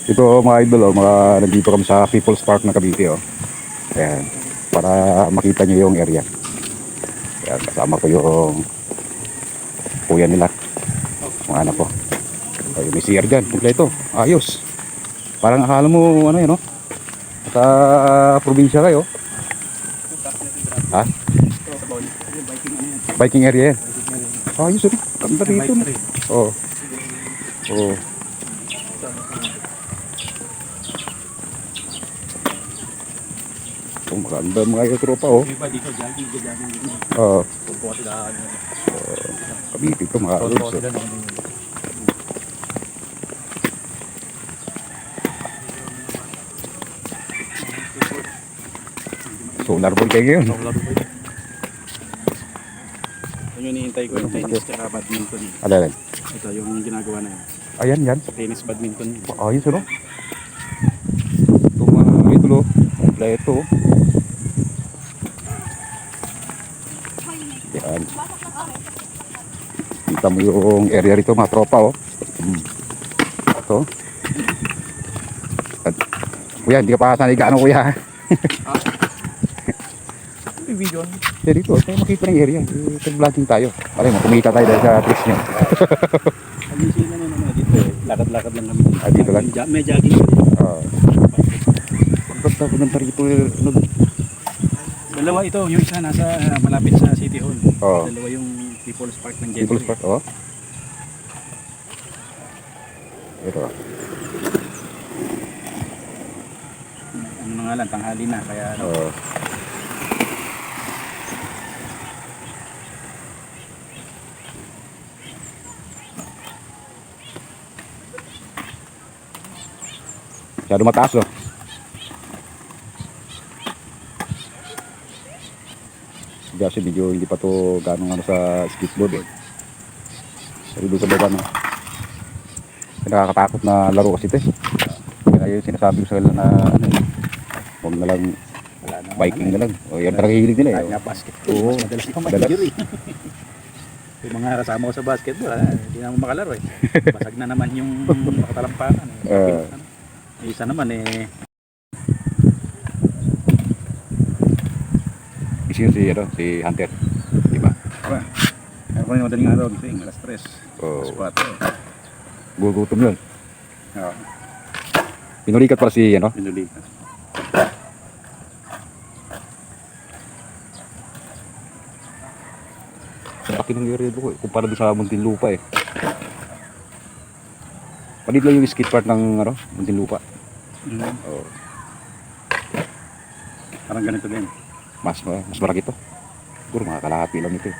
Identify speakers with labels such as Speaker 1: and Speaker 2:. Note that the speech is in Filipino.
Speaker 1: Ito mga idol, oh, nandito kami sa People's Park ng Cavite, oh. Ayan, para makita nyo yung area. Ayan, kasama ko yung kuya nila, mga anak ko. Ay, may CR dyan, kompleto, ayos. Parang akala mo, ano yun, no? Sa probinsya kayo. Ha? Biking area yan. Ayos, oh. Ganda rito, no? Oo. Oo. Ang ganda mga tropa, oh. Oo. Cavite ito mga lods, oh. Solar boy kayo ngayon.
Speaker 2: Yung hinihintay ko yung tennis at badminton.
Speaker 1: Alin?
Speaker 2: Ito yung ginagawa na yun.
Speaker 1: Ayan, yan.
Speaker 2: Tennis, badminton.
Speaker 1: Ayos, ano? Ito mga idol, oh. Kompleto, oh. Yan. Kita mo yung area rito mga tropa, oh. Ito. Kuya, hindi ka pa sanay gaano, kuya.
Speaker 2: Yung video.
Speaker 1: Kaya dito, tayo makita ng area. Tag-vlogging tayo. Pare mo, kumita tayo dahil sa tricks nyo.
Speaker 2: Ayusin na naman dito eh. Lakad-lakad lang kami.
Speaker 1: Ah, dito lang?
Speaker 2: May jogging.
Speaker 1: Pagkasta ko ng tarito,
Speaker 2: Dalawa ito. Yung isa nasa malapit sa City Hall.
Speaker 1: Oo.
Speaker 2: Dalawa yung People's Park ng Jenny.
Speaker 1: People's Park, oh. Ito.
Speaker 2: Ano na nga lang, tanghali na. Kaya
Speaker 1: Oo. Masyado mataas, oh. Kasi medyo hindi pa to ganong ano sa skateboard, eh. Pero doon sa baba, no, nakakatakot na laro kasi ito, eh. Kaya yung sinasabi ko sa kanila na ano, huwag na lang biking na lang. O yan talaga hilig nila, eh.
Speaker 2: kahit nga basketball.
Speaker 1: Oo.
Speaker 2: Mas madalas pa
Speaker 1: Madalas.
Speaker 2: mag-injury. Yung mga kasama ko sa basketball, hindi na mo makalaro eh. Basag na naman yung makatalampakan. Isa naman eh.
Speaker 1: Isi si, ano, si Hunter, diba?
Speaker 2: Ako yung madaling araw gising, alas 3,
Speaker 1: Oh.
Speaker 2: alas 4.
Speaker 1: Gugutom yun.
Speaker 2: Oo,
Speaker 1: Pinulikat para si, ano?
Speaker 2: pinulikas.
Speaker 1: Laki ng area ko, eh. Kumpara doon sa Muntinlupa, eh. Palit lang yung skate park ng, ano, Muntinlupa. Oh.
Speaker 2: Parang ganito din.
Speaker 1: Mas malaki to. Siguro mga kalahati lang ito, eh.